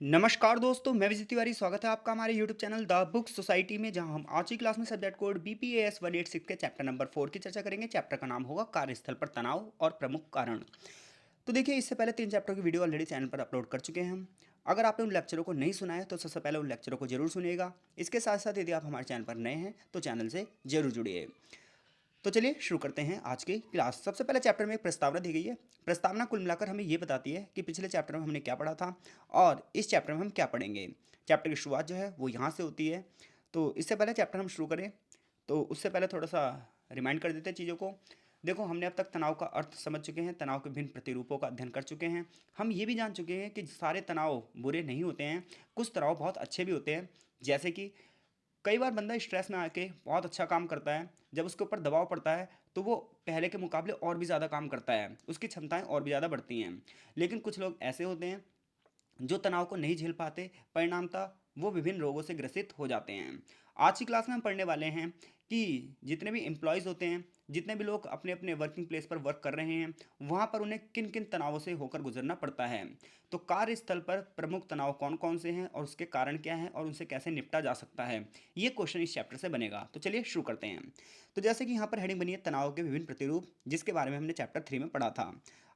नमस्कार दोस्तों, मैं विजय तिवारी। स्वागत है आपका हमारे YouTube channel the book society में, जहां हम आज की क्लास में सब्जेक्ट कोड BPAS 186 के चैप्टर नंबर 4 की चर्चा करेंगे। चैप्टर का नाम होगा कार्यस्थल पर तनाव और प्रमुख कारण। तो देखिए, इससे पहले 3 चैप्टर की वीडियो ऑलरेडी चैनल पर अपलोड कर चुके हैं हम। अगर आपने उन लेक्चरों को नहीं सुना है तो सबसे पहले उन लेक्चरों को जरूर सुनिएगा। इसके साथ साथ यदि आप हमारे चैनल पर नए हैं तो चैनल से जरूर जुड़िए। तो चलिए शुरू करते हैं आज की क्लास। सबसे पहले चैप्टर में एक प्रस्तावना दी गई है। प्रस्तावना कुल मिलाकर हमें ये बताती है कि पिछले चैप्टर में हमने क्या पढ़ा था और इस चैप्टर में हम क्या पढ़ेंगे। चैप्टर की शुरुआत जो है वो यहाँ से होती है। तो इससे पहले चैप्टर हम शुरू करें तो उससे पहले थोड़ा सा रिमाइंड कर देते हैं चीज़ों को। देखो, हमने अब तक तनाव का अर्थ समझ चुके हैं, तनाव के विभिन्न प्रतिरूपों का अध्ययन कर चुके हैं। हम ये भी जान चुके हैं कि सारे तनाव बुरे नहीं होते हैं, कुछ तनाव बहुत अच्छे भी होते हैं। जैसे कि कई बार बंदा स्ट्रेस में आके बहुत अच्छा काम करता है, जब उसके ऊपर दबाव पड़ता है तो वो पहले के मुकाबले और भी ज़्यादा काम करता है, उसकी क्षमताएं और भी ज़्यादा बढ़ती हैं। लेकिन कुछ लोग ऐसे होते हैं जो तनाव को नहीं झेल पाते, परिणामतः वो विभिन्न रोगों से ग्रसित हो जाते हैं। आज की क्लास में हम पढ़ने वाले हैं कि जितने भी एम्प्लॉयज़ होते हैं, जितने भी लोग अपने अपने वर्किंग प्लेस पर वर्क कर रहे हैं, वहाँ पर उन्हें किन किन तनावों से होकर गुजरना पड़ता है। तो कार्यस्थल पर प्रमुख तनाव कौन कौन से हैं और उसके कारण क्या हैं और उनसे कैसे निपटा जा सकता है, ये क्वेश्चन इस चैप्टर से बनेगा। तो चलिए शुरू करते हैं। तो जैसे कि यहाँ पर हेडिंग बनी है तनाव के विभिन्न प्रतिरूप, जिसके बारे में हमने चैप्टर 3 में पढ़ा था।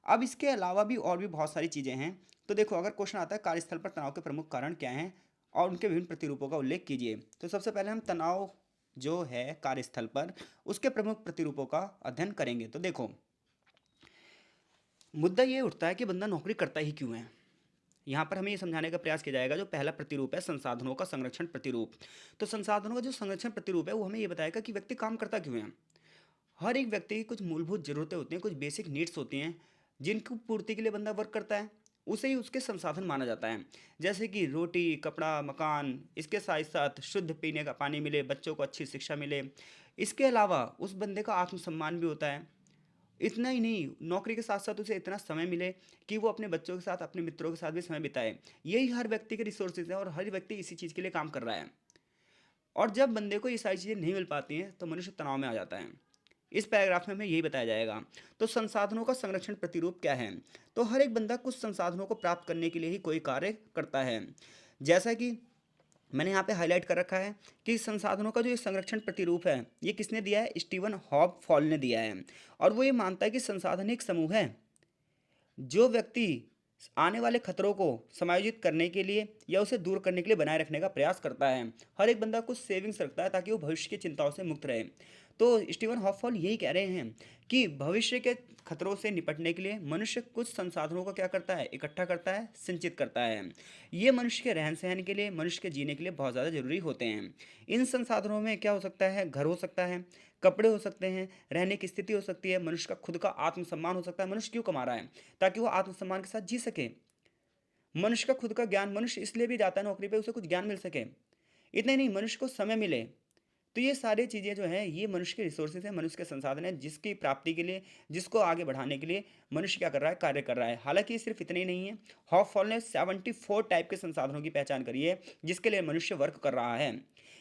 अब इसके अलावा भी और भी बहुत सारी चीज़ें हैं। तो देखो, अगर क्वेश्चन आता है कार्यस्थल पर तनाव के प्रमुख कारण क्या हैं और उनके विभिन्न प्रतिरूपों का उल्लेख कीजिए, तो सबसे पहले हम तनाव जो है कार्यस्थल पर उसके प्रमुख प्रतिरूपों का अध्ययन करेंगे। तो देखो, मुद्दा ये उठता है कि बंदा नौकरी करता ही क्यों है। यहाँ पर हमें ये समझाने का प्रयास किया जाएगा। जो पहला प्रतिरूप है संसाधनों का संरक्षण प्रतिरूप। तो संसाधनों का जो संरक्षण प्रतिरूप है वो हमें ये बताएगा कि व्यक्ति काम करता क्यों है। हर एक व्यक्ति की कुछ मूलभूत ज़रूरतें होती हैं, कुछ बेसिक नीड्स होती हैं, जिनको पूर्ति के लिए बंदा वर्क करता है। उसे ही उसके संसाधन माना जाता है। जैसे कि रोटी, कपड़ा, मकान, इसके साथ साथ शुद्ध पीने का पानी मिले, बच्चों को अच्छी शिक्षा मिले। इसके अलावा उस बंदे का आत्मसम्मान भी होता है। इतना ही नहीं, नौकरी के साथ साथ उसे इतना समय मिले कि वो अपने बच्चों के साथ, अपने मित्रों के साथ भी समय बिताए। यही हर व्यक्ति के रिसोर्सेज हैं और हर व्यक्ति इसी चीज़ के लिए काम कर रहा है। और जब बंदे को ये सारी चीज़ें नहीं मिल पाती हैं तो मनुष्य तनाव में आ जाता है। इस पैराग्राफ में हमें यही बताया जाएगा। तो संसाधनों का संरक्षण प्रतिरूप क्या है। तो हर एक बंदा कुछ संसाधनों को प्राप्त करने के लिए ही कोई कार्य करता है। जैसा कि मैंने यहाँ पे हाईलाइट कर रखा है कि संसाधनों का जो ये संरक्षण प्रतिरूप है, ये किसने दिया है? स्टीवन हॉब फॉल ने दिया है। और वो ये मानता है कि संसाधन एक समूह है। जो व्यक्ति आने वाले खतरों को समायोजित करने के लिए या उसे दूर करने के लिए बनाए रखने का प्रयास करता है। हर एक बंदा कुछ सेविंग्स रखता है ताकि वो भविष्य की चिंताओं से मुक्त रहे। तो स्टीवन हॉफॉल यही कह रहे हैं कि भविष्य के खतरों से निपटने के लिए मनुष्य कुछ संसाधनों का क्या करता है? इकट्ठा करता है, संचित करता है। ये मनुष्य के रहन सहन के लिए, मनुष्य के जीने के लिए बहुत ज़्यादा जरूरी होते हैं। इन संसाधनों में क्या हो सकता है? घर हो सकता है, कपड़े हो सकते हैं, रहने की स्थिति हो सकती है, मनुष्य का खुद का आत्मसम्मान हो सकता है। मनुष्य क्यों कमा रहा है? ताकि वो आत्मसम्मान के साथ जी सके। मनुष्य का खुद का ज्ञान, मनुष्य इसलिए भी जाता है नौकरी पे, उसे कुछ ज्ञान मिल सके। इतना ही नहीं, मनुष्य को समय मिले। तो ये सारी चीज़ें जो हैं, ये मनुष्य के रिसोर्सेज हैं, मनुष्य के संसाधन हैं, जिसकी प्राप्ति के लिए, जिसको आगे बढ़ाने के लिए मनुष्य क्या कर रहा है? कार्य कर रहा है। हालांकि ये सिर्फ इतने ही नहीं है। हॉफॉल ने 74 टाइप के संसाधनों की पहचान करी है जिसके लिए मनुष्य वर्क कर रहा है।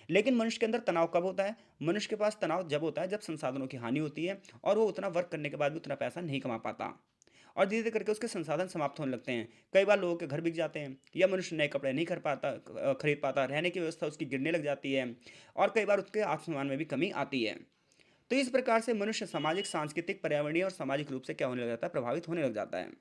लेकिन मनुष्य के अंदर तनाव कब होता है? मनुष्य के पास तनाव जब होता है जब संसाधनों की हानि होती है और वो उतना वर्क करने के बाद भी उतना पैसा नहीं कमा पाता और धीरे धीरे करके उसके संसाधन समाप्त होने लगते हैं। कई बार लोगों के घर बिक जाते हैं या मनुष्य नए कपड़े नहीं खरीद पाता, रहने की व्यवस्था उसकी गिरने लग जाती है और कई बार उसके आत्मसम्मान में भी कमी आती है। तो इस प्रकार से मनुष्य सामाजिक, सांस्कृतिक, पर्यावरणीय और सामाजिक रूप से क्या होने लग जाता है? प्रभावित होने लग जाता है।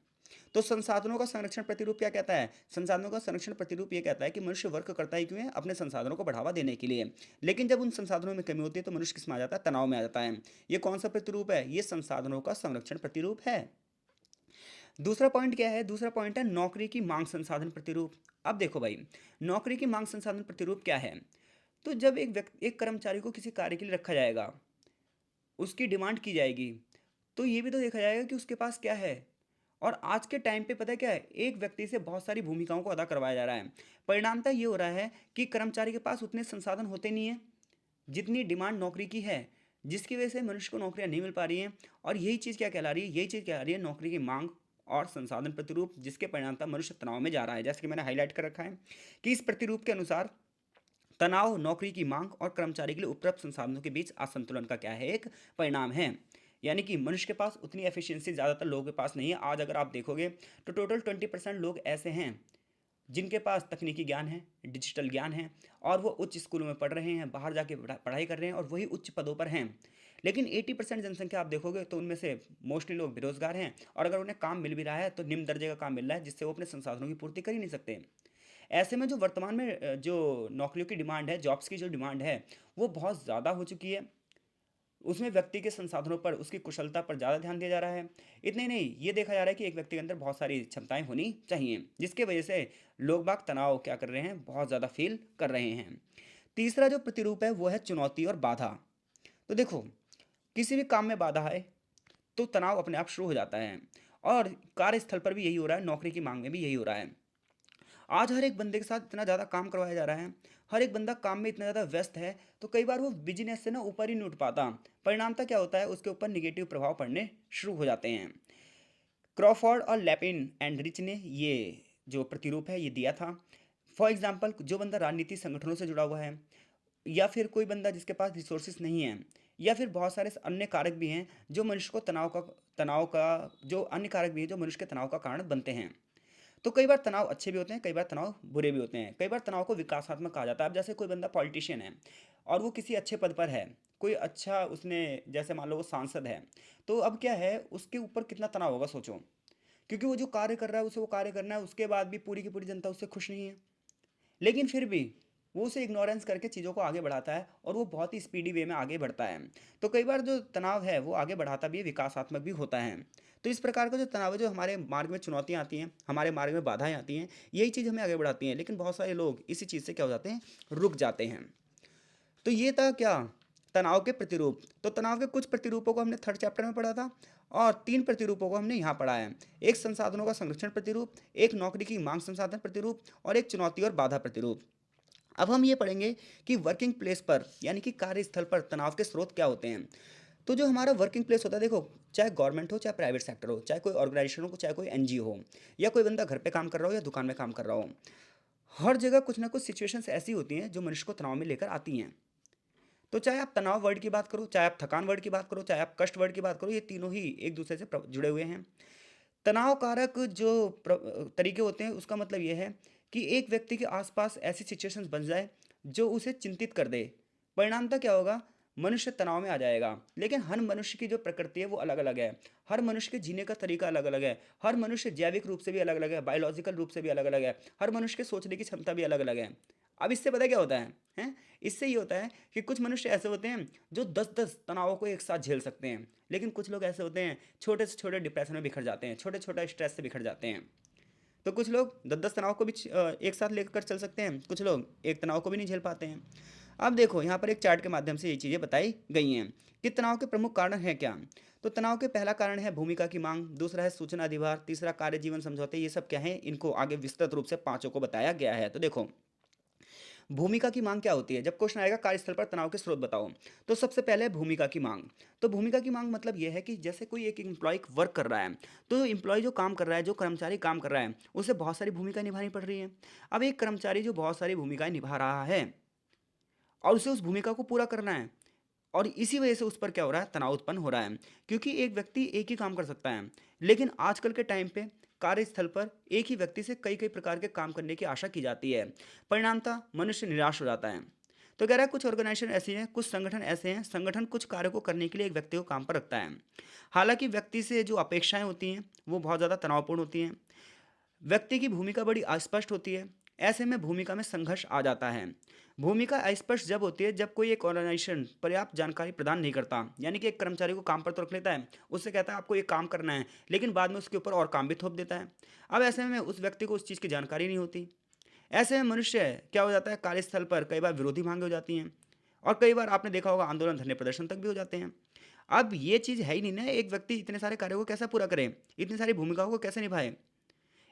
तो संसाधनों का संरक्षण प्रतिरूप क्या कहता है? संसाधनों का संरक्षण प्रतिरूप ये कहता है कि मनुष्य वर्क करता ही क्यों है? अपने संसाधनों को बढ़ावा देने के लिए। लेकिन जब उन संसाधनों में कमी होती है तो मनुष्य किस में आ जाता है? तनाव में आ जाता है। ये कौन सा प्रतिरूप है? ये संसाधनों का संरक्षण प्रतिरूप है। दूसरा पॉइंट क्या है? दूसरा पॉइंट है नौकरी की मांग संसाधन प्रतिरूप। अब देखो भाई, नौकरी की मांग संसाधन प्रतिरूप क्या है? तो जब एक कर्मचारी को किसी कार्य के लिए रखा जाएगा, उसकी डिमांड की जाएगी, तो ये भी तो देखा जाएगा कि उसके पास क्या है। और आज के टाइम पे पता है क्या है? एक व्यक्ति से बहुत सारी भूमिकाओं को अदा करवाया जा रहा है। परिणामतः ये हो रहा है कि कर्मचारी के पास उतने संसाधन होते नहीं हैं जितनी डिमांड नौकरी की है, जिसकी वजह से मनुष्य को नौकरियां नहीं मिल पा रही हैं। और यही चीज़ क्या कहला रही है? यही चीज़ कहला रही है नौकरी की मांग और संसाधन प्रतिरूप, जिसके परिणामतः मनुष्य तनाव में जा रहा है। जैसे कि मैंने हाईलाइट कर रखा है कि इस प्रतिरूप के अनुसार तनाव नौकरी की मांग और कर्मचारी के लिए उपलब्ध संसाधनों के बीच असंतुलन का क्या है? एक परिणाम है। यानी कि मनुष्य के पास उतनी एफिशिएंसी ज़्यादातर लोगों के पास नहीं है। आज अगर आप देखोगे तो टोटल 20% लोग ऐसे हैं जिनके पास तकनीकी ज्ञान है, डिजिटल ज्ञान है, और वो उच्च स्कूलों में पढ़ रहे हैं, बाहर जाके पढ़ाई कर रहे हैं और वही उच्च पदों पर हैं। लेकिन 80% जनसंख्या आप देखोगे तो उनमें से मोस्टली लोग बेरोजगार हैं, और अगर उन्हें काम मिल भी रहा है तो निम्न दर्जे का काम मिल रहा है जिससे वो अपने संसाधनों की पूर्ति कर ही नहीं सकते। ऐसे में जो वर्तमान में जो नौकरियों की डिमांड है, जॉब्स की जो डिमांड है, वो बहुत ज़्यादा हो चुकी है। उसमें व्यक्ति के संसाधनों पर, उसकी कुशलता पर ज़्यादा ध्यान दिया जा रहा है। इतना ही नहीं, ये देखा जा रहा है कि एक व्यक्ति के अंदर बहुत सारी क्षमताएं होनी चाहिए, जिसके वजह से लोग बाग तनाव क्या कर रहे हैं, बहुत ज़्यादा फील कर रहे हैं। तीसरा जो प्रतिरूप है वो है चुनौती और बाधा। तो देखो, किसी भी काम में बाधा है तो तनाव अपने आप शुरू हो जाता है, और कार्यस्थल पर भी यही हो रहा है, नौकरी की मांग में भी यही हो रहा है। आज हर एक बंदे के साथ इतना ज़्यादा काम करवाया जा रहा है, हर एक बंदा काम में इतना ज़्यादा व्यस्त है, तो कई बार वो बिजनेस से ना ऊपर ही नहीं उठ पाता। परिणामतः क्या होता है, उसके ऊपर निगेटिव प्रभाव पड़ने शुरू हो जाते हैं। क्रॉफोर्ड और लैपिन एंड रिच ने ये जो प्रतिरूप है ये दिया था। फॉर एग्जाम्पल, जो बंदा राजनीति संगठनों से जुड़ा हुआ है, या फिर कोई बंदा जिसके पास रिसोर्सेज नहीं है, या फिर बहुत सारे अन्य कारक भी हैं जो मनुष्य को तनाव का जो अन्य कारक भी हैं जो मनुष्य के तनाव का कारण बनते हैं। तो कई बार तनाव अच्छे भी होते हैं, कई बार तनाव बुरे भी होते हैं। कई बार तनाव को विकासात्मक कहा जाता है। अब जैसे कोई बंदा पॉलिटिशियन है और वो किसी अच्छे पद पर है, कोई अच्छा उसने, जैसे मान लो वो सांसद है, तो अब क्या है, उसके ऊपर कितना तनाव होगा सोचो। क्योंकि वो जो कार्य कर रहा है, उसे वो कार्य करना है, उसके बाद भी पूरी की पूरी जनता उससे खुश नहीं है। लेकिन फिर भी वो उसे इग्नोरेंस करके चीज़ों को आगे बढ़ाता है, और वो बहुत ही स्पीडी वे में आगे बढ़ता है। तो कई बार जो तनाव है वो आगे बढ़ाता भी है, विकासात्मक भी होता है। तो इस प्रकार का जो तनाव है, जो हमारे मार्ग में चुनौतियाँ आती हैं, हमारे मार्ग में बाधाएं आती हैं, यही चीज़ हमें आगे बढ़ाती हैं। लेकिन बहुत सारे लोग इसी चीज़ से क्या हो जाते हैं, रुक जाते हैं। तो ये था क्या, तनाव के प्रतिरूप। तो तनाव के कुछ प्रतिरूपों को हमने थर्ड चैप्टर में पढ़ा था, और 3 प्रतिरूपों को हमने यहाँ पढ़ा है। एक संसाधनों का संरक्षण प्रतिरूप, एक नौकरी की मांग संसाधन प्रतिरूप, और एक चुनौती और बाधा प्रतिरूप। अब हम ये पढ़ेंगे कि वर्किंग प्लेस पर, यानी कि कार्यस्थल पर तनाव के स्रोत क्या होते हैं। तो जो हमारा वर्किंग प्लेस होता है, देखो, चाहे गवर्नमेंट हो, चाहे प्राइवेट सेक्टर हो, चाहे कोई ऑर्गेनाइजेशन हो, चाहे कोई एनजीओ हो, या कोई बंदा घर पे काम कर रहा हो या दुकान में काम कर रहा हो, हर जगह कुछ ना कुछ सिचुएशंस ऐसी होती हैं जो मनुष्य को तनाव में लेकर आती हैं। तो चाहे आप तनाव वर्ड की बात करो, चाहे आप थकान वर्ड की बात करो, चाहे आप कष्ट वर्ड की बात करो, ये तीनों ही एक दूसरे से जुड़े हुए हैं। तनाव कारक जो तरीके होते हैं, उसका मतलब ये है कि एक व्यक्ति के आसपास ऐसी सिचुएशंस बन जाए जो उसे चिंतित कर दे। परिणामतः क्या होगा, मनुष्य तनाव में आ जाएगा। लेकिन हर मनुष्य की जो प्रकृति है वो अलग अलग है, हर मनुष्य के जीने का तरीका अलग अलग है, हर मनुष्य जैविक रूप से भी अलग अलग है, बायोलॉजिकल रूप से भी अलग अलग है, हर मनुष्य के सोचने की क्षमता भी अलग अलग है। अब इससे पता क्या होता है, हैं? इससे ये होता है कि कुछ मनुष्य ऐसे होते हैं जो 10-10 तनावों को एक साथ झेल सकते हैं, लेकिन कुछ लोग ऐसे होते हैं छोटे से छोटे डिप्रेशन में बिखर जाते हैं, छोटे छोटे स्ट्रेस से बिखर जाते हैं। तो कुछ लोग 10-10 तनाव को भी एक साथ लेकर चल सकते हैं, कुछ लोग एक तनाव को भी नहीं झेल पाते हैं। अब देखो, यहाँ पर एक चार्ट के माध्यम से ये चीज़ें बताई गई हैं कि तनाव के प्रमुख कारण हैं क्या। तो तनाव के पहला कारण है भूमिका की मांग, दूसरा है सूचना अधिभार, तीसरा कार्य जीवन समझौते। ये सब क्या है, इनको आगे विस्तृत रूप से पांचों को बताया गया है। तो देखो, भूमिका की मांग क्या होती है, जब क्वेश्चन आएगा कार्यस्थल पर तनाव के स्रोत बताओ, तो सबसे पहले भूमिका की मांग। तो भूमिका की मांग मतलब यह है कि जैसे कोई एक एम्प्लॉय वर्क कर रहा है, तो एम्प्लॉय जो काम कर रहा है, जो कर्मचारी काम कर रहा है, उसे बहुत सारी भूमिकाएं निभानी पड़ रही हैं। अब एक कर्मचारी जो बहुत सारी भूमिकाएं निभा रहा है, और उसे उस भूमिका को पूरा करना है, और इसी वजह से उस पर क्या हो रहा है, तनाव उत्पन्न हो रहा है। क्योंकि एक व्यक्ति एक ही काम कर सकता है, लेकिन आजकल के टाइम पे कार्यस्थल पर एक ही व्यक्ति से कई कई प्रकार के काम करने की आशा की जाती है। परिणामतः मनुष्य निराश हो जाता है। तो कह रहा है कुछ ऑर्गेनाइजेशन ऐसी हैं, कुछ संगठन ऐसे हैं, संगठन कुछ कार्य को करने के लिए एक व्यक्ति को काम पर रखता है। हालांकि व्यक्ति से जो अपेक्षाएं होती हैं वो बहुत ज़्यादा तनावपूर्ण होती हैं। व्यक्ति की भूमिका बड़ी अस्पष्ट होती है। ऐसे में भूमिका में संघर्ष आ जाता है। भूमिका अस्पष्ट जब होती है जब कोई एक ऑर्गेनाइजेशन पर्याप्त जानकारी प्रदान नहीं करता, यानी कि एक कर्मचारी को काम पर तो रख लेता है, उससे कहता है आपको ये काम करना है, लेकिन बाद में उसके ऊपर और काम भी थोप देता है। अब ऐसे में उस व्यक्ति को उस चीज़ की जानकारी नहीं होती। ऐसे में मनुष्य क्या हो जाता है, कार्यस्थल पर कई बार विरोधी मांगे हो जाती हैं, और कई बार आपने देखा होगा आंदोलन, धरने, प्रदर्शन तक भी हो जाते हैं। अब ये चीज़ है ही नहीं ना, एक व्यक्ति इतने सारे कार्यों को कैसे पूरा करे, इतनी सारी भूमिकाओं को कैसे निभाए।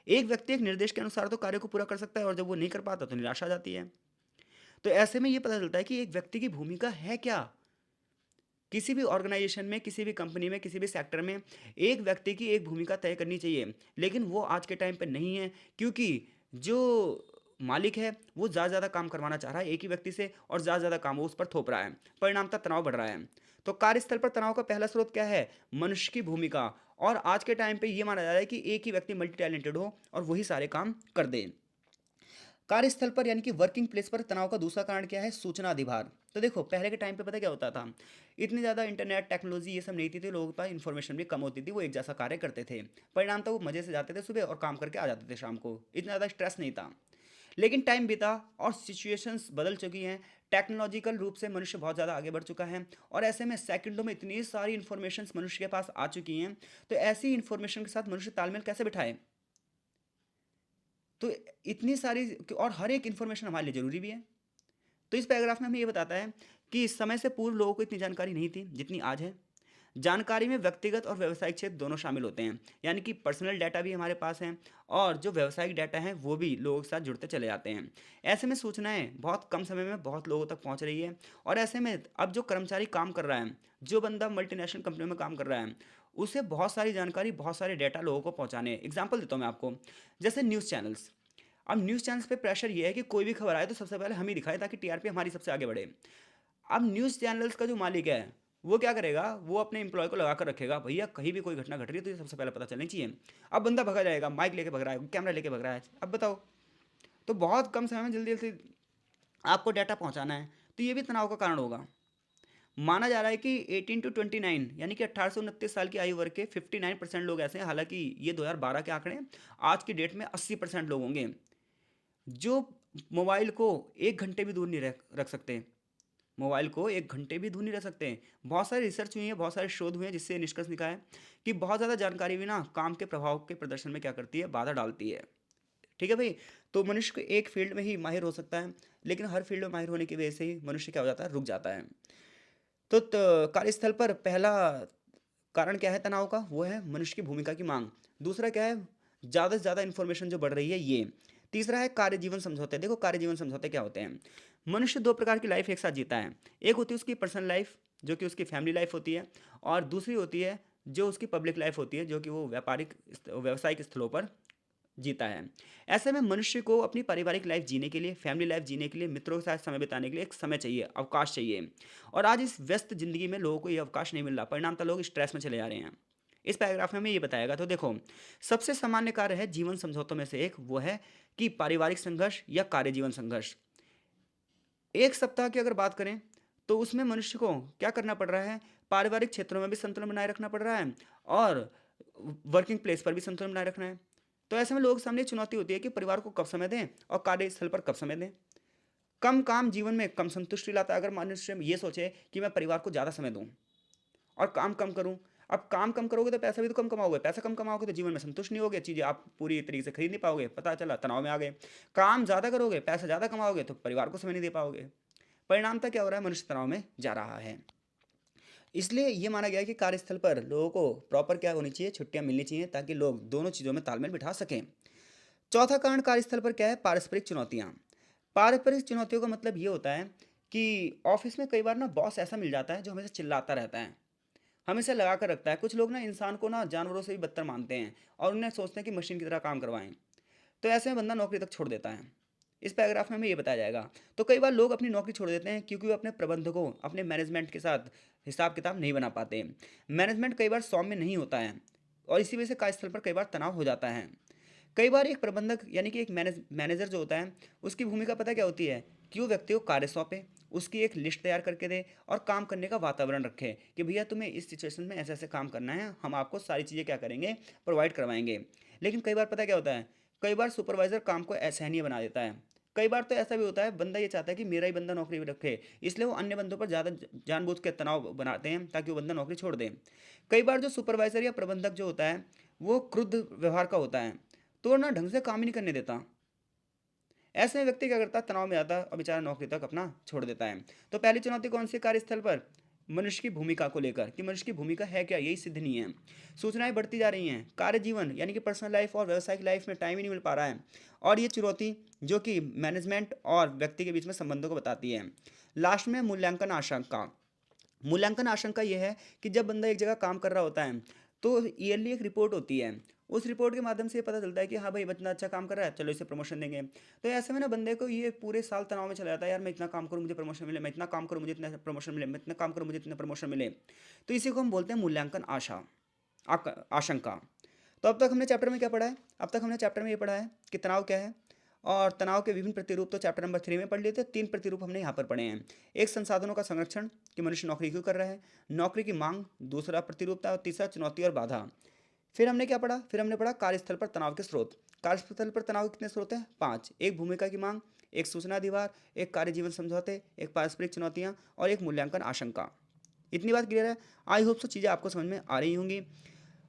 एक व्यक्ति एक निर्देश के अनुसार तो कार्य को पूरा कर सकता है, और जब वो नहीं कर पाता तो निराशा आ जाती है। तो ऐसे में ये पता चलता है कि एक व्यक्ति की भूमिका है क्या। किसी भी ऑर्गेनाइजेशन में, किसी भी कंपनी में, किसी भी सेक्टर में एक व्यक्ति की एक भूमिका तय करनी चाहिए, लेकिन वो आज के टाइम पे नहीं है। क्योंकि जो मालिक है वो ज़्यादा ज़्यादा काम करवाना चाह रहा है एक ही व्यक्ति से, और ज़्यादा ज़्यादा काम वो उस पर थोप रहा है। परिणामतः तनाव बढ़ रहा है। तो कार्यस्थल पर तनाव का पहला स्रोत क्या है, मनुष्य की भूमिका। और आज के टाइम पे ये माना जा रहा है कि एक ही व्यक्ति मल्टी टैलेंटेड हो और वही सारे काम कर दे। कार्यस्थल पर यानी कि वर्किंग प्लेस पर तनाव का दूसरा कारण क्या है? सूचना अधिभार। तो देखो पहले के टाइम पे पता क्या होता था, इतनी ज़्यादा इंटरनेट टेक्नोलॉजी ये सब नहीं थी, तो लोगों के पास इन्फॉर्मेशन भी कम होती थी, वो एक जैसा कार्य करते थे। परिणाम था वो मज़े से जाते थे सुबह और काम करके आ जाते थे शाम को, इतना ज़्यादा स्ट्रेस नहीं था। लेकिन टाइम बीता और सिचुएशंस बदल चुकी हैं, टेक्नोलॉजिकल रूप से मनुष्य बहुत ज़्यादा आगे बढ़ चुका है और ऐसे में सेकंडों में इतनी सारी इन्फॉर्मेशंस मनुष्य के पास आ चुकी हैं, तो ऐसी इन्फॉर्मेशन के साथ मनुष्य तालमेल कैसे बिठाए? तो इतनी सारी और हर एक इन्फॉर्मेशन हमारे लिए ज़रूरी भी है। तो इस पैराग्राफ में हमें ये बताता है कि इस समय से पूर्व लोगों को इतनी जानकारी नहीं थी जितनी आज है। जानकारी में व्यक्तिगत और व्यावसायिक क्षेत्र दोनों शामिल होते हैं, यानी कि पर्सनल डाटा भी हमारे पास हैं और जो व्यावसायिक डाटा है वो भी लोगों के साथ जुड़ते चले जाते हैं। ऐसे में सूचनाएं बहुत कम समय में बहुत लोगों तक पहुंच रही है और ऐसे में अब जो कर्मचारी काम कर रहा है, जो बंदा मल्टीनेशनल कंपनी में काम कर रहा है, उसे बहुत सारी जानकारी बहुत सारे डाटा लोगों को पहुंचाने हैं। एग्जाम्पल देता हूँ मैं आपको, जैसे न्यूज़ चैनल्स। अब न्यूज़ चैनल्स पे प्रेशर ये है कि कोई भी खबर आए तो सबसे पहले हम ही दिखाएं ताकि टीआरपी हमारी सबसे आगे बढ़े। अब न्यूज़ चैनल्स का जो मालिक है वो क्या करेगा, वो अपने एम्प्लॉय को लगा कर रखेगा, भैया कहीं भी कोई घटना घट रही है तो ये सबसे पहले पता चलनी चाहिए। अब बंदा भगा जाएगा, माइक लेके भग रहा है, कैमरा लेके भग रहा है, अब बताओ। तो बहुत कम समय में जल्दी जल्दी आपको डाटा पहुंचाना है, तो ये भी तनाव का कारण होगा। माना जा रहा है कि 18 to 29 यानी कि 18 से 29 साल की आयु वर्ग के 59% लोग ऐसे हैं, हालांकि ये 2012 के आंकड़े हैं, आज की डेट में 80% लोग होंगे जो मोबाइल को 1 घंटे भी दूर नहीं रख सकते। मोबाइल को 1 घंटे भी दूर नहीं रख सकते। बहुत सारी रिसर्च हुई है, बहुत सारे शोध हुए हैं जिससे निष्कर्ष निकाला है कि बहुत ज़्यादा जानकारी भी ना काम के प्रभाव के प्रदर्शन में क्या करती है, बाधा डालती है। ठीक है भाई। तो मनुष्य को एक फील्ड में ही माहिर हो सकता है, लेकिन हर फील्ड में माहिर होने की वजह से ही मनुष्य क्या हो जाता है, रुक जाता है। तो कार्यस्थल पर पहला कारण क्या है तनाव का, वो है मनुष्य की भूमिका की मांग। दूसरा क्या है, ज़्यादा से ज़्यादा इन्फॉर्मेशन जो बढ़ रही है ये। तीसरा है कार्य जीवन समझौते। देखो कार्य जीवन समझौते क्या होते हैं। मनुष्य दो प्रकार की लाइफ एक साथ जीता है। एक होती है उसकी पर्सनल लाइफ जो कि उसकी फैमिली लाइफ होती है, और दूसरी होती है जो उसकी पब्लिक लाइफ होती है, जो कि वो व्यावसायिक स्थलों पर जीता है। ऐसे में मनुष्य को अपनी पारिवारिक लाइफ जीने के लिए, फैमिली लाइफ जीने के लिए, मित्रों के साथ समय बिताने के लिए एक समय चाहिए, अवकाश चाहिए। और आज इस व्यस्त जिंदगी में लोगों को ये अवकाश नहीं मिल रहा, परिणामतः लोग स्ट्रेस में चले जा रहे हैं। इस पैराग्राफ में हमें ये बताएगा। तो देखो, सबसे सामान्य कार्य है जीवन समझौतों में से एक, वो है कि पारिवारिक संघर्ष या कार्य जीवन संघर्ष। एक सप्ताह की अगर बात करें तो उसमें मनुष्य को क्या करना पड़ रहा है, पारिवारिक क्षेत्रों में भी संतुलन बनाए रखना पड़ रहा है और वर्किंग प्लेस पर भी संतुलन बनाए रखना है। तो ऐसे में लोगों के सामने एक चुनौती होती है कि परिवार को कब समय दें और कार्यस्थल पर कब समय दें। कम काम जीवन में कम संतुष्टि लाता है। अगर मनुष्य ये सोचे कि मैं परिवार को ज़्यादा समय दूं और काम कम करूं, अब काम कम करोगे तो पैसा भी तो कम कमाओगे, पैसा कम कमाओगे तो जीवन में संतुष्ट नहीं होगे, चीज़ें आप पूरी तरीके से खरीद नहीं पाओगे, पता चला तनाव में आ गए। काम ज़्यादा करोगे, पैसा ज़्यादा कमाओगे तो परिवार को समय नहीं दे पाओगे। परिणामतः क्या हो रहा है, मनुष्य तनाव में जा रहा है। इसलिए ये माना गया है कि कार्यस्थल पर लोगों को प्रॉपर क्या होनी चाहिए, छुट्टियां मिलनी चाहिए ताकि लोग दोनों चीज़ों में तालमेल बिठा सकें। चौथा कारण कार्यस्थल पर क्या है, पारस्परिक चुनौतियां। पारस्परिक चुनौतियों का मतलब ये होता है कि ऑफिस में कई बार ना बॉस ऐसा मिल जाता है जो हमेशा चिल्लाता रहता है, हमेशा लगा कर रखता है। कुछ लोग ना इंसान को ना जानवरों से भी बदतर मानते हैं और उन्हें सोचते हैं कि मशीन की तरह काम करवाएं। तो ऐसे में बंदा नौकरी तक छोड़ देता है। इस पैराग्राफ में हमें ये बताया जाएगा। तो कई बार लोग अपनी नौकरी छोड़ देते हैं क्योंकि वो अपने प्रबंधकों, अपने मैनेजमेंट के साथ हिसाब किताब नहीं बना पाते। मैनेजमेंट कई बार सौम्य नहीं होता है और इसी वजह से कार्यस्थल पर कई बार तनाव हो जाता है। कई बार एक प्रबंधक यानी कि एक मैनेजर जो होता है, उसकी भूमिका पता क्या होती है, कि वो व्यक्ति को कार्य सौंपे, उसकी एक लिस्ट तैयार करके दे और काम करने का वातावरण रखे कि भैया तुम्हें इस सिचुएशन में ऐसे ऐसे काम करना है, हम आपको सारी चीज़ें क्या करेंगे, प्रोवाइड करवाएंगे। लेकिन कई बार पता क्या होता है, कई बार सुपरवाइजर काम को असहनीय बना देता है। कई बार तो ऐसा भी होता है, बंदा ये चाहता है कि मेरा ही बंदा नौकरी पे रखे, इसलिए वो अन्य बंदों पर ज़्यादा जानबूझ के तनाव बनाते हैं ताकि वो बंदा नौकरी छोड़ दे। कई बार जो सुपरवाइजर या प्रबंधक जो होता है वो क्रुद्ध व्यवहार का होता है, तो ना ढंग से काम ही नहीं करने देता। ऐसे में व्यक्ति क्या करता है, तनाव में आता है और बेचारा नौकरी तक अपना छोड़ देता है। तो पहली चुनौती कौन सी है कार्यस्थल पर, मनुष्य की भूमिका को लेकर कि मनुष्य की भूमिका है क्या, यही सिद्ध नहीं है। सूचनाएं बढ़ती जा रही हैं, कार्य जीवन यानी कि पर्सनल लाइफ और व्यावसायिक लाइफ में टाइम ही नहीं मिल पा रहा है। और ये चुनौती जो कि मैनेजमेंट और व्यक्ति के बीच में संबंधों को बताती है। लास्ट में मूल्यांकन आशंका। मूल्यांकन आशंका यह है कि जब बंदा एक जगह काम कर रहा होता है तो ईयरली एक रिपोर्ट होती है। उस रिपोर्ट के माध्यम से ये पता चलता है कि हाँ भाई बंदा अच्छा काम कर रहा है, चलो इसे प्रमोशन देंगे। तो ऐसे में ना बंदे को ये पूरे साल तनाव में चला जाता है, यार मैं इतना काम करूँ मुझे प्रमोशन मिले, मैं इतना काम करूँ मुझे इतना प्रमोशन मिले, मैं इतना काम करूँ मुझे इतना प्रमोशन मिले। तो इसी को हम बोलते हैं मूल्यांकन आशंका। तो अब तक हमने चैप्टर में क्या पढ़ा है, अब तक हमने चैप्टर में ये पढ़ा है कि तनाव क्या है और तनाव के विभिन्न प्रतिरूप तो चैप्टर नंबर 3 में पढ़ लिए थे। 3 प्रतिरूप हमने यहाँ पर पढ़े हैं। एक संसाधनों का संरक्षण कि मनुष्य नौकरी क्यों कर रहा है, नौकरी की मांग दूसरा प्रतिरूपता और तीसरा चुनौती और बाधा। फिर हमने क्या पढ़ा, फिर हमने पढ़ा कार्यस्थल पर तनाव के स्रोत। कार्यस्थल पर तनाव के कितने स्रोत हैं? 5। एक भूमिका की मांग, एक सूचना दीवार, एक कार्य जीवन समझौते, एक पारस्परिक चुनौतियाँ और एक मूल्यांकन आशंका। इतनी बात क्लियर है? आई होप सो चीज़ें आपको समझ में आ रही होंगी।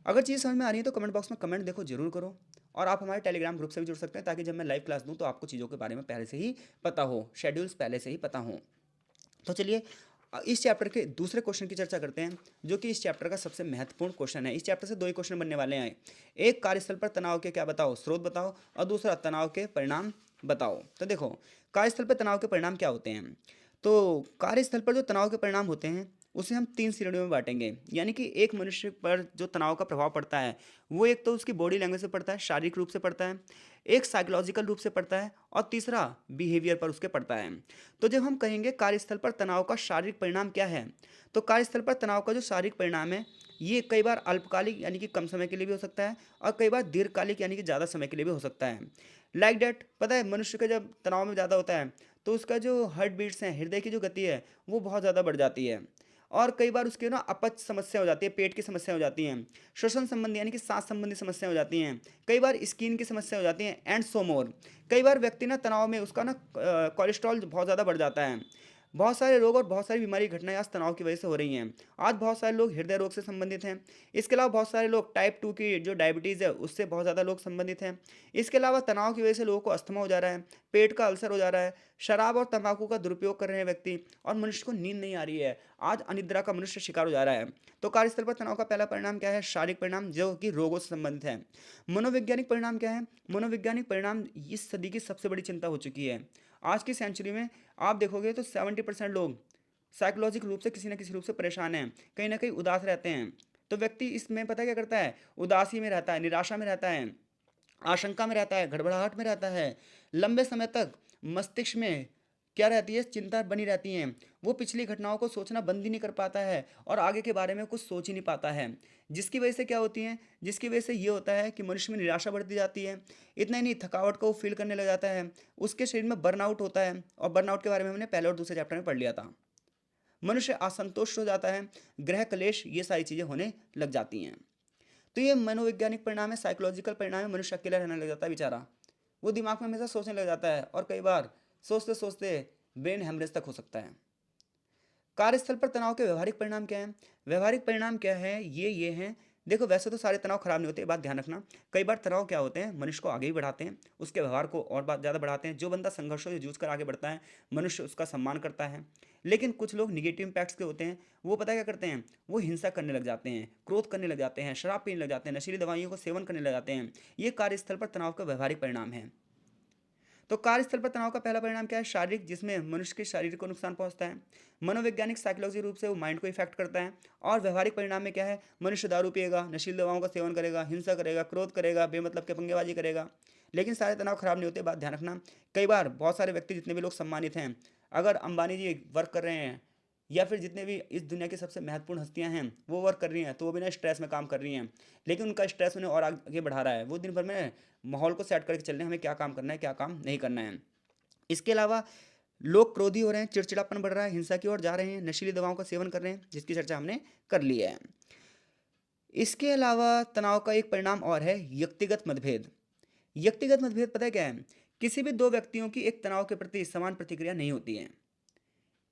अगर चीज़ समझ में आ रही है तो कमेंट बॉक्स में कमेंट देखो जरूर करो। और आप हमारे टेलीग्राम ग्रुप से भी जुड़ सकते हैं, ताकि जब मैं लाइव क्लास दूं तो आपको चीज़ों के बारे में पहले से ही पता हो, शेड्यूल्स पहले से ही पता हो। तो चलिए इस चैप्टर के दूसरे क्वेश्चन की चर्चा करते हैं, जो कि इस चैप्टर का सबसे महत्वपूर्ण क्वेश्चन है। इस चैप्टर से 2 ही क्वेश्चन बनने वाले हैं। एक, कार्यस्थल पर तनाव के क्या बताओ, स्रोत बताओ, और दूसरा तनाव के परिणाम बताओ। तो देखो, कार्यस्थल पर तनाव के परिणाम क्या होते हैं। तो कार्यस्थल पर जो तनाव के परिणाम होते हैं उसे हम 3 श्रेणियों में बांटेंगे। यानी कि एक मनुष्य पर जो तनाव का प्रभाव पड़ता है वो एक तो उसकी बॉडी लैंग्वेज से पड़ता है, शारीरिक रूप से पड़ता है, एक साइकोलॉजिकल रूप से पड़ता है, और तीसरा बिहेवियर पर उसके पड़ता है। तो जब हम कहेंगे कार्यस्थल पर तनाव का शारीरिक परिणाम क्या है, तो कार्यस्थल पर तनाव का जो शारीरिक परिणाम है ये कई बार अल्पकालिक यानी कि कम समय के लिए भी हो सकता है, और कई बार दीर्घकालिक यानी कि ज़्यादा समय के लिए भी हो सकता है। लाइक डैट, पता है मनुष्य का जब तनाव में ज़्यादा होता है तो उसका जो हार्ट बीट्स हैं, हृदय की जो गति है वो बहुत ज़्यादा बढ़ जाती है, और कई बार उसके ना अपच समस्या हो जाती है, पेट की समस्या हो जाती हैं, श्वसन संबंधी यानी कि सांस संबंधी समस्या हो जाती हैं, कई बार स्किन की समस्या हो जाती है, एंड सो मोर। कई बार व्यक्ति ना तनाव में उसका ना कोलेस्ट्रॉल बहुत ज़्यादा बढ़ जाता है। बहुत सारे रोग और बहुत सारी बीमारी घटनाएं आज तनाव की वजह से हो रही हैं। आज बहुत सारे लोग हृदय रोग से संबंधित हैं। इसके अलावा बहुत सारे लोग टाइप 2 की जो डायबिटीज़ है उससे बहुत ज़्यादा लोग संबंधित हैं। इसके अलावा तनाव की वजह से लोगों को अस्थमा हो जा रहा है, पेट का अल्सर हो जा रहा है, शराब और तंबाकू का दुरुपयोग कर रहे हैं व्यक्ति, और मनुष्य को नींद नहीं आ रही है। आज अनिद्रा का मनुष्य शिकार हो जा रहा है। तो कार्यस्थल पर तनाव का पहला परिणाम क्या है? शारीरिक परिणाम, जो कि रोगों से संबंधित है। मनोवैज्ञानिक परिणाम क्या है? मनोवैज्ञानिक परिणाम इस सदी की सबसे बड़ी चिंता हो चुकी है। आज की सेंचुरी में आप देखोगे तो 70% लोग साइकोलॉजिकल रूप से किसी न किसी रूप से परेशान हैं, कहीं ना कहीं उदास रहते हैं। तो व्यक्ति इसमें पता क्या करता है? उदासी में रहता है, निराशा में रहता है, आशंका में रहता है, घबराहट में रहता है। लंबे समय तक मस्तिष्क में क्या रहती है? चिंता बनी रहती है। वो पिछली घटनाओं को सोचना बंद ही नहीं कर पाता है, और आगे के बारे में कुछ सोच ही नहीं पाता है। जिसकी वजह से क्या होती है? जिसकी वजह से ये होता है कि मनुष्य में निराशा बढ़ती जाती है। इतना ही नहीं, थकावट को वो फील करने लग जाता है। उसके शरीर में बर्नआउट होता है, और बर्नआउट के बारे में हमने पहले और दूसरे चैप्टर में पढ़ लिया था। मनुष्य असंतुष्ट हो जाता है, ग्रह क्लेश, ये सारी चीज़ें होने लग जाती हैं। तो ये मनोवैज्ञानिक परिणाम है, साइकोलॉजिकल परिणाम है। मनुष्य अकेला रहने लग जाता है बेचारा। वो दिमाग में हमेशा सोचने लग जाता है, और कई बार सोचते सोचते ब्रेन हेमरेज तक हो सकता है। कार्यस्थल पर तनाव के व्यवहारिक परिणाम क्या हैं? व्यवहारिक परिणाम क्या है? ये हैं। देखो, वैसे तो सारे तनाव खराब नहीं होते, ये बात ध्यान रखना। कई बार तनाव क्या होते हैं? मनुष्य को आगे ही बढ़ाते हैं, उसके व्यवहार को और बात ज़्यादा बढ़ाते हैं। जो बंदा संघर्षों से जूझ कर आगे बढ़ता है, मनुष्य उसका सम्मान करता है। लेकिन कुछ लोग निगेटिव इम्पैक्ट्स के होते हैं, वो पता क्या करते हैं? वो हिंसा करने लग जाते हैं, क्रोध करने लग जाते हैं, शराब पीने लग जाते हैं, नशीली दवाइयों को सेवन करने लग जाते हैं। ये कार्यस्थल पर तनाव का व्यवहारिक परिणाम है। तो कार्यस्थल पर तनाव का पहला परिणाम क्या है? शारीरिक, जिसमें मनुष्य के शरीर को नुकसान पहुंचता है। मनोवैज्ञानिक, साइकोलॉजी रूप से वो माइंड को इफेक्ट करता है। और व्यवहारिक परिणाम में क्या है? मनुष्य दारू पिएगा, नशीली दवाओं का सेवन करेगा, हिंसा करेगा, क्रोध करेगा, बेमतलब के पंगेबाजी करेगा। लेकिन सारे तनाव खराब नहीं होते, बात ध्यान रखना। कई बार बहुत सारे व्यक्ति, जितने भी लोग सम्मानित हैं, अगर अंबानी जी वर्क कर रहे हैं, या फिर जितने भी इस दुनिया की सबसे महत्वपूर्ण हस्तियां हैं वो वर्क कर रही हैं, तो वो बिना स्ट्रेस में काम कर रही हैं। लेकिन उनका स्ट्रेस उन्हें और आगे बढ़ा रहा है। वो दिन भर में माहौल को सेट करके चल रहे हैं, हमें क्या काम करना है, क्या काम नहीं करना है। इसके अलावा लोग क्रोधी हो रहे हैं, चिड़चिड़ापन बढ़ रहा है, हिंसा की ओर जा रहे हैं, नशीली दवाओं का सेवन कर रहे हैं, जिसकी चर्चा हमने कर ली है। इसके अलावा तनाव का एक परिणाम और है, व्यक्तिगत मतभेद। व्यक्तिगत मतभेद पता है क्या है? किसी भी दो व्यक्तियों की एक तनाव के प्रति समान प्रतिक्रिया नहीं होती है।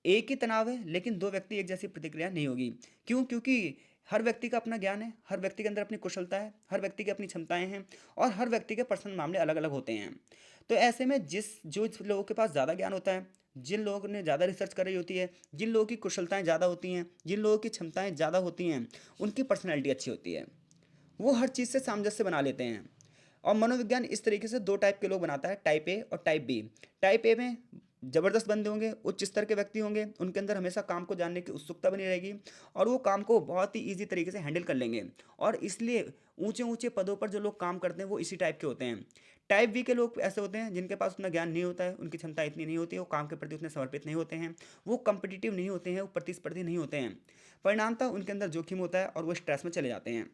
एक ही तनाव है लेकिन दो व्यक्ति एक जैसी प्रतिक्रिया नहीं होगी। क्यों? क्योंकि हर व्यक्ति का अपना ज्ञान है, हर व्यक्ति के अंदर अपनी कुशलता है, हर व्यक्ति की अपनी क्षमताएं हैं, और हर व्यक्ति के पर्सनल मामले अलग अलग होते हैं। तो ऐसे में जो लोगों के पास ज़्यादा ज्ञान होता है, जिन लोगों ने ज़्यादा रिसर्च कर रही होती है, जिन लोगों की कुशलताएं ज़्यादा होती हैं, जिन लोगों की क्षमताएं ज़्यादा होती हैं, उनकी पर्सनैलिटी अच्छी होती है। वो हर चीज़ से सामंजस्य बना लेते हैं। और मनोविज्ञान इस तरीके से दो टाइप के लोग बनाता है, टाइप ए और टाइप बी। टाइप ए में जबरदस्त बंदे होंगे, उच्च स्तर के व्यक्ति होंगे, उनके अंदर हमेशा काम को जानने की उत्सुकता बनी रहेगी, और वो काम को बहुत ही ईजी तरीके से हैंडल कर लेंगे। और इसलिए ऊंचे ऊंचे पदों पर जो लोग काम करते हैं वो इसी टाइप के होते हैं। टाइप बी के लोग ऐसे होते हैं जिनके पास उतना ज्ञान नहीं होता है, उनकी क्षमता इतनी नहीं होती है, वो काम के प्रति उतने समर्पित नहीं होते हैं, वो कम्पिटिटिव नहीं होते हैं, वो प्रतिस्पर्धी नहीं होते हैं। परिणामतः उनके अंदर जोखिम होता है और वो स्ट्रेस में चले जाते हैं।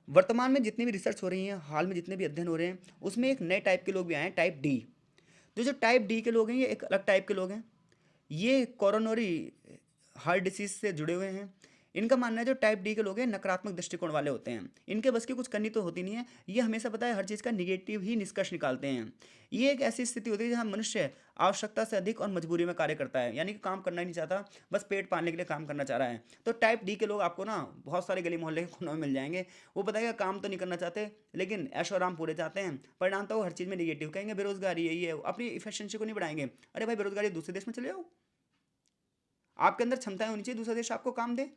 वर्तमान में जितनी भी रिसर्च हो रही है, हाल में जितने भी अध्ययन हो रहे हैं, उसमें एक नए टाइप के लोग भी आए हैं, टाइप डी। जो टाइप डी के लोग हैं, ये एक अलग टाइप के लोग हैं। ये कोरोनरी हार्ट डिसीज से जुड़े हुए हैं। इनका मानना है जो टाइप डी के लोग हैं, नकारात्मक दृष्टिकोण वाले होते हैं। इनके बस की कुछ करनी तो होती नहीं है, ये हमेशा पता है हर चीज़ का निगेटिव ही निष्कर्ष निकालते हैं। ये एक ऐसी स्थिति होती है जहाँ मनुष्य आवश्यकता से अधिक और मजबूरी में कार्य करता है, यानी कि काम करना ही नहीं चाहता, बस पेट पालने के लिए काम करना चाह रहा है। तो टाइप डी के लोग आपको ना बहुत सारे गली मोहल्ले के कोनों में मिल जाएंगे। वो बताएगा काम तो नहीं करना चाहते, लेकिन ऐशो आराम पूरे चाहते हैं। परिणाम तो वो हर चीज़ में निगेटिव कहेंगे, बेरोजगारी यही है, अपनी इफिशिएंसी को नहीं बढ़ाएंगे। अरे भाई, बेरोजगारी दूसरे देश में चले जाओ। आपके अंदर क्षमताएं होनी चाहिए, दूसरा देश आपको काम दे।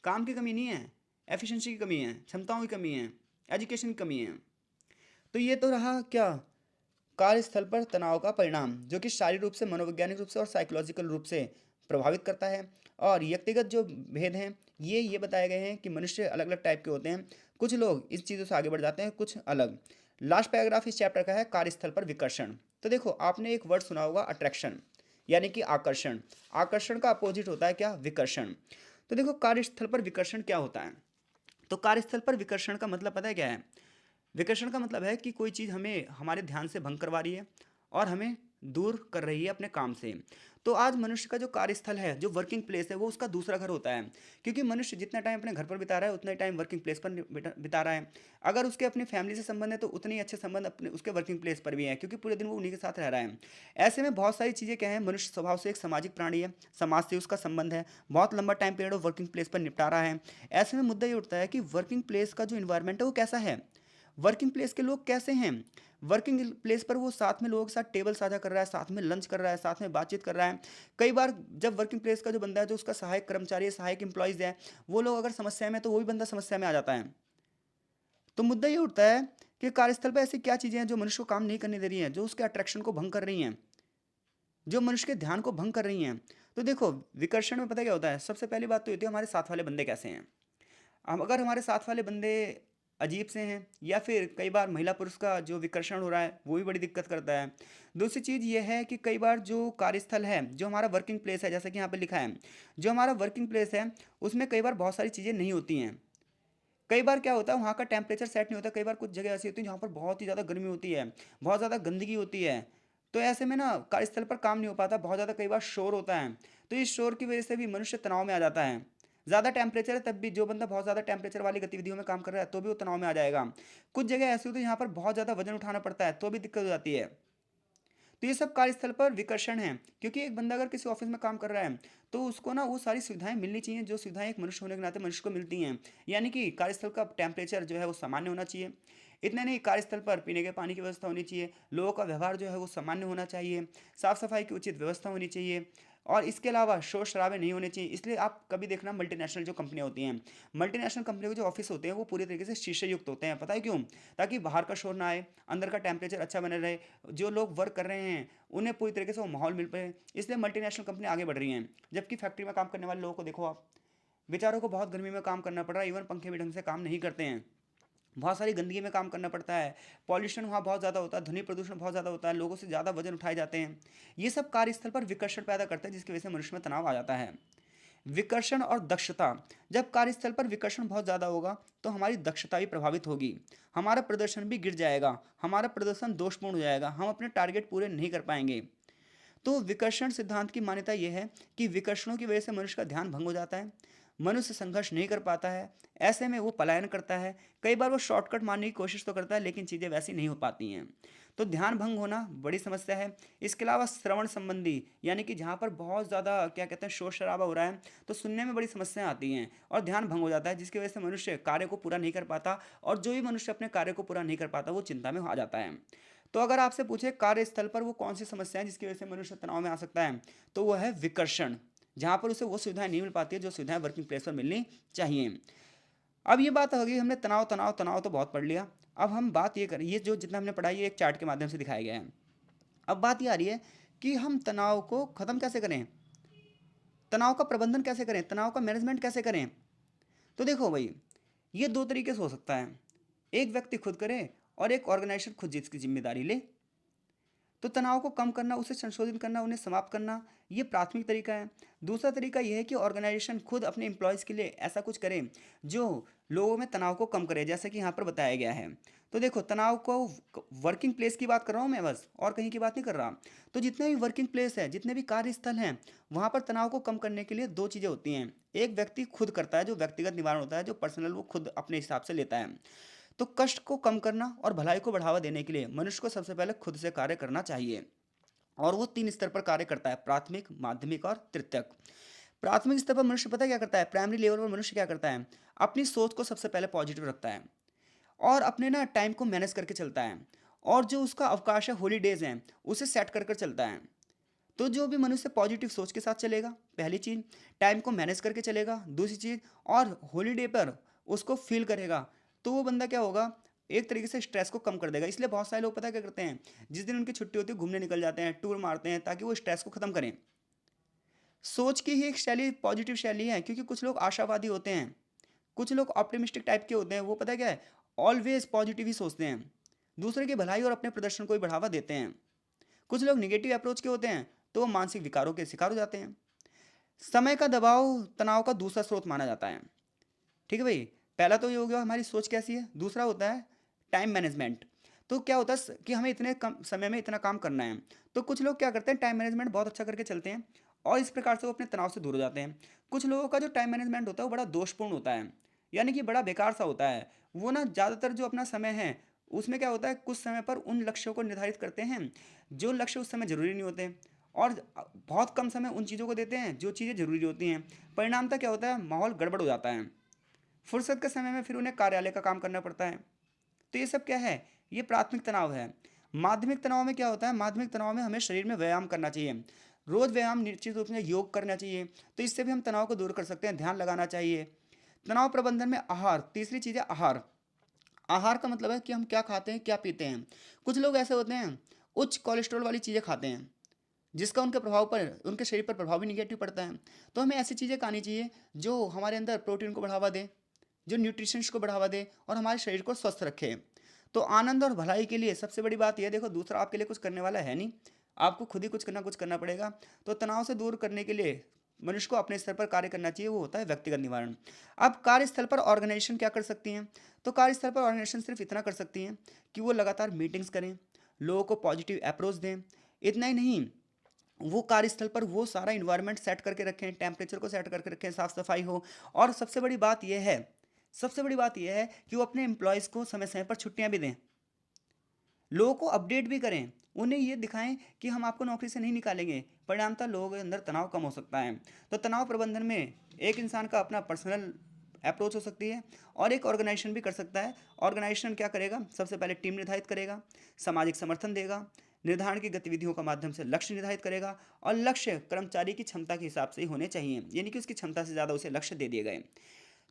काम की कमी नहीं है, एफिशिएंसी की कमी है, क्षमताओं की कमी है, एजुकेशन की कमी है। तो ये तो रहा क्या, कार्यस्थल पर तनाव का परिणाम, जो कि शारीरिक रूप से, मनोवैज्ञानिक रूप से और साइकोलॉजिकल रूप से प्रभावित करता है। और व्यक्तिगत जो भेद हैं, ये बताए गए हैं कि मनुष्य अलग अलग टाइप के होते हैं। कुछ लोग इस चीज़ों से आगे बढ़ जाते हैं, कुछ अलग। लास्ट पैराग्राफ इस चैप्टर का है कार्यस्थल पर विकर्षण। तो देखो, आपने एक वर्ड सुना होगा अट्रैक्शन, यानी कि आकर्षण। आकर्षण का अपोजिट होता है क्या, विकर्षण। तो देखो, कार्यस्थल पर विकर्षण क्या होता है। तो कार्यस्थल पर विकर्षण का मतलब पता है क्या है। विकर्षण का मतलब है कि कोई चीज़ हमें हमारे ध्यान से भंग करवा रही है और हमें दूर कर रही है अपने काम से। तो आज मनुष्य का जो कार्यस्थल है, जो वर्किंग प्लेस है, वो उसका दूसरा घर होता है। क्योंकि मनुष्य जितना टाइम अपने घर पर बिता रहा है, उतना ही टाइम वर्किंग प्लेस पर बिता रहा है। अगर उसके अपनी फैमिली से संबंध है, तो उतने ही अच्छे संबंध अपने उसके वर्किंग प्लेस पर भी है, क्योंकि पूरे दिन वो उन्हीं के साथ रह रहा है। ऐसे में बहुत सारी चीज़ें क्या है, मनुष्य स्वभाव से एक सामाजिक प्राणी है, समाज से उसका संबंध है, बहुत लंबा टाइम पीरियड वर्किंग प्लेस पर निपटा रहा है। ऐसे में मुद्दा ये उठता है कि वर्किंग प्लेस का जो इन्वायरमेंट है वो कैसा है, वर्किंग प्लेस के लोग कैसे हैं। वर्किंग प्लेस पर वो साथ में लोगों के साथ टेबल साझा कर रहा है, साथ में लंच कर रहा है, साथ में बातचीत कर रहा है। कई बार जब वर्किंग प्लेस का जो बंदा है, जो उसका सहायक कर्मचारी है, सहायक एम्प्लॉयज़ है, वो लोग अगर समस्या में, तो वो भी बंदा समस्या में आ जाता है। तो मुद्दा ये उठता है कि कार्यस्थल पर ऐसी क्या चीज़ें हैं जो मनुष्य को काम नहीं करने दे रही हैं, जो उसके अट्रैक्शन को भंग कर रही हैं, जो मनुष्य के ध्यान को भंग कर रही हैं। तो देखो, विकर्षण में पता क्या होता है, सबसे पहली बात तो ये होती है हमारे साथ वाले बंदे कैसे हैं। हम अगर हमारे साथ वाले बंदे अजीब से हैं, या फिर कई बार महिला पुरुष का जो विकर्षण हो रहा है वो भी बड़ी दिक्कत करता है। दूसरी चीज़ ये है कि कई बार जो कार्यस्थल है, जो हमारा वर्किंग प्लेस है, जैसा कि यहाँ पे लिखा है, जो हमारा वर्किंग प्लेस है, उसमें कई बार बहुत सारी चीज़ें नहीं होती हैं। कई बार क्या होता है, वहाँ का टेम्परेचर सेट नहीं होता। कई बार कुछ जगह ऐसी होती है जहाँ पर बहुत ही ज़्यादा गर्मी होती है, बहुत ज़्यादा गंदगी होती है। तो ऐसे में ना कार्यस्थल पर काम नहीं हो पाता, बहुत ज़्यादा कई बार शोर होता है। तो इस शोर की वजह से भी मनुष्य तनाव में आ जाता है। ज़्यादा टेम्परेचर है तब भी, जो बंदा बहुत ज़्यादा टेम्परेचर वाली गतिविधियों में काम कर रहा है, तो भी वो तनाव में आ जाएगा। कुछ जगह ऐसी होती है जहाँ पर बहुत ज़्यादा वजन उठाना पड़ता है, तो भी दिक्कत हो जाती है। तो ये सब कार्यस्थल पर विकर्षण है। क्योंकि एक बंदा अगर किसी ऑफिस में काम कर रहा है, तो उसको ना वो सारी सुविधाएं मिलनी चाहिए, जो सुविधाएं एक मनुष्य होने के नाते मनुष्य को मिलती हैं। यानी कि कार्यस्थल का टेम्परेचर जो है वो सामान्य होना चाहिए। इतना नहीं, कार्यस्थल पर पीने के पानी की व्यवस्था होनी चाहिए, लोगों का व्यवहार जो है वो सामान्य होना चाहिए, साफ सफाई की उचित व्यवस्था होनी चाहिए, और इसके अलावा शोर शराबे नहीं होने चाहिए। इसलिए आप कभी देखना, मल्टीनेशनल जो कंपनियां होती हैं, मल्टीनेशनल कंपनियों के जो ऑफिस होते हैं, वो पूरी तरीके से शीशे युक्त होते हैं। पता है क्यों? ताकि बाहर का शोर ना आए, अंदर का टेम्परेचर अच्छा बने रहे, जो लोग वर्क कर रहे हैं उन्हें पूरी तरीके से वो माहौल मिल पाए। इसलिए मल्टीनेशनल कंपनी आगे बढ़ रही हैं। जबकि फैक्ट्री में काम करने वाले लोगों को देखो आप, बेचारों को बहुत गर्मी में काम करना पड़ रहा है, इवन पंखे भी ढंग से काम नहीं करते हैं, बहुत सारी गंदगी में काम करना पड़ता है, पॉल्यूशन वहाँ बहुत ज़्यादा होता है, ध्वनि प्रदूषण बहुत ज़्यादा होता है, लोगों से ज़्यादा वजन उठाए जाते हैं। ये सब कार्यस्थल पर विकर्षण पैदा करता है, जिसकी वजह से मनुष्य में तनाव आ जाता है। विकर्षण और दक्षता, जब कार्यस्थल पर विकर्षण बहुत ज़्यादा होगा, तो हमारी दक्षता भी प्रभावित होगी, हमारा प्रदर्शन भी गिर जाएगा, हमारा प्रदर्शन दोषपूर्ण हो जाएगा, हम अपने टारगेट पूरे नहीं कर पाएंगे। तो विकर्षण सिद्धांत की मान्यता यह है कि विकर्षणों की वजह से मनुष्य का ध्यान भंग हो जाता है, मनुष्य संघर्ष नहीं कर पाता है, ऐसे में वो पलायन करता है। कई बार वो शॉर्टकट मारने की कोशिश तो करता है, लेकिन चीज़ें वैसी नहीं हो पाती हैं। तो ध्यान भंग होना बड़ी समस्या है। इसके अलावा श्रवण संबंधी, यानी कि जहाँ पर बहुत ज़्यादा क्या कहते हैं, शोर शराबा हो रहा है, तो सुनने में बड़ी समस्याएं आती हैं और ध्यान भंग हो जाता है, जिसकी वजह से मनुष्य कार्य को पूरा नहीं कर पाता, और जो भी मनुष्य अपने कार्य को पूरा नहीं कर पाता, वो चिंता में आ जाता है। तो अगर आपसे पूछे कार्यस्थल पर वो कौन सी समस्या है जिसकी वजह से मनुष्य तनाव में आ सकता है, तो वो है विकर्षण, जहाँ पर उसे वो सुविधाएं नहीं मिल पाती है जो सुविधाएं वर्किंग प्लेस पर मिलनी चाहिए। अब ये बात होगी, हमने तनाव तनाव तनाव तो बहुत पढ़ लिया। अब हम बात ये करें, ये जो जितना हमने पढ़ा, ये एक चार्ट के माध्यम से दिखाया गया है। अब बात ये आ रही है कि हम तनाव को ख़त्म कैसे करें, तनाव का प्रबंधन कैसे करें, तनाव का मैनेजमेंट कैसे करें। तो देखो भाई, ये दो तरीके से हो सकता है। एक व्यक्ति खुद करे और एक ऑर्गेनाइजेशन खुद इसकी जिम्मेदारी ले। तो तनाव को कम करना, उसे संशोधित करना, उन्हें समाप्त करना, ये प्राथमिक तरीका है। दूसरा तरीका यह है कि ऑर्गेनाइजेशन खुद अपने एम्प्लॉयज़ के लिए ऐसा कुछ करें जो लोगों में तनाव को कम करे, जैसे कि यहाँ पर बताया गया है। तो देखो, तनाव को वर्किंग प्लेस की बात कर रहा हूँ मैं बस, और कहीं की बात नहीं कर रहा। तो जितने भी वर्किंग प्लेस है, जितने भी कार्यस्थल हैं, वहाँ पर तनाव को कम करने के लिए दो चीज़ें होती हैं। एक व्यक्ति खुद करता है, जो व्यक्तिगत निवारण होता है, जो पर्सनल वो खुद अपने हिसाब से लेता है। तो कष्ट को कम करना और भलाई को बढ़ावा देने के लिए मनुष्य को सबसे पहले खुद से कार्य करना चाहिए। और वो तीन स्तर पर कार्य करता है: प्राथमिक, माध्यमिक और तृतीयक। प्राथमिक स्तर पर मनुष्य पता है क्या करता है, प्राइमरी लेवल पर मनुष्य क्या करता है, अपनी सोच को सबसे पहले पॉजिटिव रखता है और अपने ना टाइम को मैनेज करके चलता है। और जो उसका अवकाश है, हॉलीडेज हैं, उसे सेट कर कर चलता है। तो जो भी मनुष्य पॉजिटिव सोच के साथ चलेगा, पहली चीज़, टाइम को मैनेज करके चलेगा, दूसरी चीज़, और हॉलीडे पर उसको फील करेगा, तो वो बंदा क्या होगा, एक तरीके से स्ट्रेस को कम कर देगा। इसलिए बहुत सारे लोग पता है क्या करते हैं, जिस दिन उनकी छुट्टी होती है घूमने निकल जाते हैं, टूर मारते हैं, ताकि वो स्ट्रेस को खत्म करें। सोच की ही एक शैली पॉजिटिव शैली है, क्योंकि कुछ लोग आशावादी होते हैं, कुछ लोग ऑप्टिमिस्टिक टाइप के होते हैं। वो पता है क्या है, ऑलवेज पॉजिटिव ही सोचते हैं, दूसरे की भलाई और अपने प्रदर्शन को भी बढ़ावा देते हैं। कुछ लोग निगेटिव अप्रोच के होते हैं, तो वो मानसिक विकारों के शिकार हो जाते हैं। समय का दबाव तनाव का दूसरा स्रोत माना जाता है। ठीक है भाई, पहला तो ये हो गया हमारी सोच कैसी है, दूसरा होता है टाइम मैनेजमेंट। तो क्या होता है कि हमें इतने कम समय में इतना काम करना है। तो कुछ लोग क्या करते हैं, टाइम मैनेजमेंट बहुत अच्छा करके चलते हैं, और इस प्रकार से वो अपने तनाव से दूर हो जाते हैं। कुछ लोगों का जो टाइम मैनेजमेंट होता है वो बड़ा दोषपूर्ण होता है, यानी कि बड़ा बेकार सा होता है। वो ना ज़्यादातर जो अपना समय है, उसमें क्या होता है, कुछ समय पर उन लक्ष्यों को निर्धारित करते हैं जो लक्ष्य उस समय जरूरी नहीं होते, और बहुत कम समय उन चीज़ों को देते हैं जो चीज़ें जरूरी होती हैं। परिणामतः क्या होता है, माहौल गड़बड़ हो जाता है। फुर्सत के समय में फिर उन्हें कार्यालय का काम करना पड़ता है। तो ये सब क्या है, ये प्राथमिक तनाव है। माध्यमिक तनाव में क्या होता है, माध्यमिक तनाव में हमें शरीर में व्यायाम करना चाहिए, रोज व्यायाम, निश्चित रूप से योग करना चाहिए। तो इससे भी हम तनाव को दूर कर सकते हैं, ध्यान लगाना चाहिए। तनाव प्रबंधन में आहार, तीसरी चीज़ है आहार। आहार का मतलब है कि हम क्या खाते हैं, क्या पीते हैं। कुछ लोग ऐसे होते हैं, उच्च कोलेस्ट्रॉल वाली चीज़ें खाते हैं, जिसका उनके प्रभाव पर, उनके शरीर पर प्रभाव भी निगेटिव पड़ता है। तो हमें ऐसी चीज़ें खानी चाहिए जो हमारे अंदर प्रोटीन को बढ़ावा दे, जो न्यूट्रिशंस को बढ़ावा दे और हमारे शरीर को स्वस्थ रखे। तो आनंद और भलाई के लिए सबसे बड़ी बात यह, देखो दूसरा आपके लिए कुछ करने वाला है नहीं, आपको खुद ही कुछ करना पड़ेगा। तो तनाव से दूर करने के लिए मनुष्य को अपने स्तर पर कार्य करना चाहिए, वो होता है व्यक्तिगत निवारण। अब कार्यस्थल पर ऑर्गेनाइजेशन क्या कर सकती हैं, तो कार्यस्थल पर ऑर्गेनाइजेशन सिर्फ इतना कर सकती हैं कि वो लगातार मीटिंग्स करें, लोगों को पॉजिटिव अप्रोच दें। इतना ही नहीं, वो कार्यस्थल पर वो सारा इन्वायरमेंट सेट करके रखें, टेम्परेचर को सेट करके रखें, साफ सफाई हो। और सबसे बड़ी बात यह है, सबसे बड़ी बात यह है कि वो अपने एम्प्लॉयज़ को समय समय पर छुट्टियां भी दें, लोगों को अपडेट भी करें, उन्हें ये दिखाएं कि हम आपको नौकरी से नहीं निकालेंगे। परिणामतः लोगों के अंदर तनाव कम हो सकता है। तो तनाव प्रबंधन में एक इंसान का अपना पर्सनल अप्रोच हो सकती है, और एक ऑर्गेनाइजेशन भी कर सकता है। ऑर्गेनाइजेशन क्या करेगा, सबसे पहले टीम निर्धारित करेगा, सामाजिक समर्थन देगा, निर्धारण की गतिविधियों का माध्यम से लक्ष्य निर्धारित करेगा, और लक्ष्य कर्मचारी की क्षमता के हिसाब से ही होने चाहिए, यानी कि उसकी क्षमता से ज़्यादा उसे लक्ष्य दे दिए गए।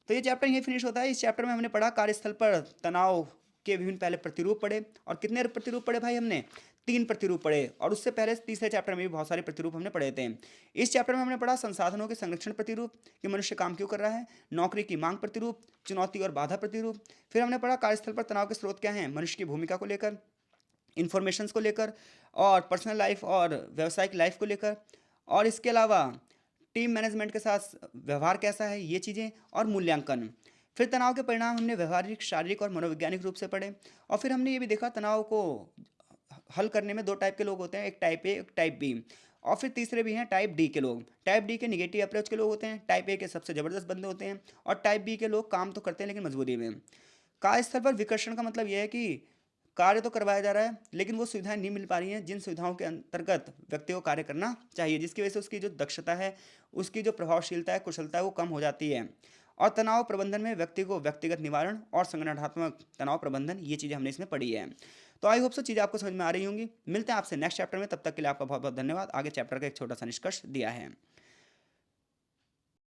तो ये चैप्टर ये फिनिश होता है। इस चैप्टर में हमने पढ़ा कार्यस्थल पर तनाव के विभिन्न पहले प्रतिरूप पढ़े, और कितने प्रतिरूप पढ़े भाई हमने, तीन प्रतिरूप पढ़े, और उससे पहले तीसरे चैप्टर में भी बहुत सारे प्रतिरूप हमने पढ़े थे। इस चैप्टर में हमने पढ़ा संसाधनों के संरक्षण प्रतिरूप, कि मनुष्य काम क्यों कर रहा है, नौकरी की मांग प्रतिरूप, चुनौती और बाधा प्रतिरूप। फिर हमने पढ़ा कार्यस्थल पर तनाव के स्रोत क्या हैं, मनुष्य की भूमिका को लेकर, इन्फॉर्मेशंस को लेकर, और पर्सनल लाइफ और व्यावसायिक लाइफ को लेकर, और इसके अलावा टीम मैनेजमेंट के साथ व्यवहार कैसा है, ये चीज़ें, और मूल्यांकन। फिर तनाव के परिणाम हमने व्यवहारिक, शारीरिक और मनोवैज्ञानिक रूप से पढ़े। और फिर हमने ये भी देखा, तनाव को हल करने में दो टाइप के लोग होते हैं, एक टाइप ए, एक टाइप बी। और फिर तीसरे भी हैं टाइप डी के लोग। टाइप डी के निगेटिव अप्रोच के लोग होते हैं, टाइप ए के सबसे ज़बरदस्त बंदे होते हैं, और टाइप बी के लोग काम तो करते हैं लेकिन मजबूरी में। कार्यस्थल पर विकर्षण का मतलब यह है कि कार्य तो करवाया जा रहा है, लेकिन वो सुविधाएं नहीं मिल पा रही हैं जिन सुविधाओं के अंतर्गत व्यक्ति को कार्य करना चाहिए, जिसकी वजह से उसकी जो दक्षता है, उसकी जो प्रभावशीलता है, कुशलता है, वो कम हो जाती है। और तनाव प्रबंधन में व्यक्ति को व्यक्तिगत निवारण और संगठनात्मक तनाव प्रबंधन, ये चीज़ें हमने इसमें पढ़ी है। तो आई होप सो चीज़ें आपको समझ में आ रही होंगी। मिलते हैं आपसे नेक्स्ट चैप्टर में, तब तक के लिए आपका बहुत बहुत धन्यवाद। आगे चैप्टर का एक छोटा सा निष्कर्ष दिया है।